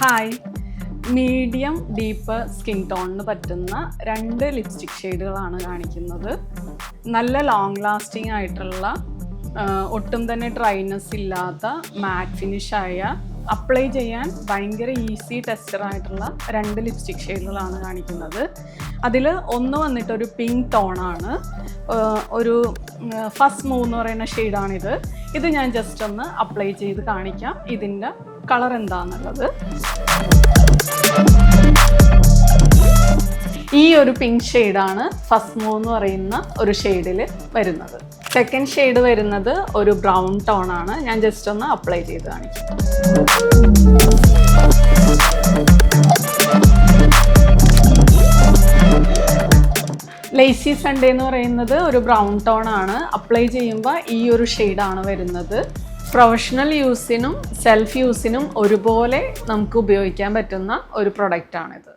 Hi, medium deep skin ടോണിന് പറ്റുന്ന 2 lipstick ഷെയ്ഡുകളാണ് കാണിക്കുന്നത്. നല്ല ലോങ് ലാസ്റ്റിംഗ് ആയിട്ടുള്ള ഒട്ടും തന്നെ ഡ്രൈനെസ് ഇല്ലാത്ത മാറ്റ് ഫിനിഷായ അപ്ലൈ ചെയ്യാൻ ഭയങ്കര ഈസി ടെക്സ്ചറായിട്ടുള്ള 2 ലിപ്സ്റ്റിക് ഷെയ്ഡുകളാണ് കാണിക്കുന്നത്. അതിൽ ഒന്ന് വന്നിട്ടൊരു പിങ്ക് ടോണാണ്, ഒരു ഫസ്റ്റ് മൂവ് എന്ന് പറയുന്ന ഷെയ്ഡാണിത്. ഇത് ഞാൻ ജസ്റ്റ് ഒന്ന് അപ്ലൈ ചെയ്ത് കാണിക്കാം ഇതിൻ്റെ കളർ എന്താണെന്നുള്ളത്. ഈ ഒരു പിങ്ക് ഷെയ്ഡാണ് ഫസ്റ്റ് മൂവ് എന്ന് പറയുന്ന ഒരു ഷെയ്ഡിൽ വരുന്നത്. സെക്കൻഡ് ഷെയ്ഡ് വരുന്നത് ഒരു ബ്രൗൺ ടോൺ ആണ്. ഞാൻ ജസ്റ്റ് ഒന്ന് അപ്ലൈ ചെയ്ത് കാണിക്കാം. ലേസി സൺഡേ എന്ന് പറയുന്നത് ഒരു ബ്രൗൺ ടോൺ ആണ്. അപ്ലൈ ചെയ്യുമ്പോൾ ഈ ഒരു ഷെയ്ഡാണ് വരുന്നത്. പ്രൊഫഷണൽ യൂസിനും സെൽഫ് യൂസിനും ഒരുപോലെ നമുക്ക് ഉപയോഗിക്കാൻ പറ്റുന്ന ഒരു പ്രൊഡക്റ്റാണിത്.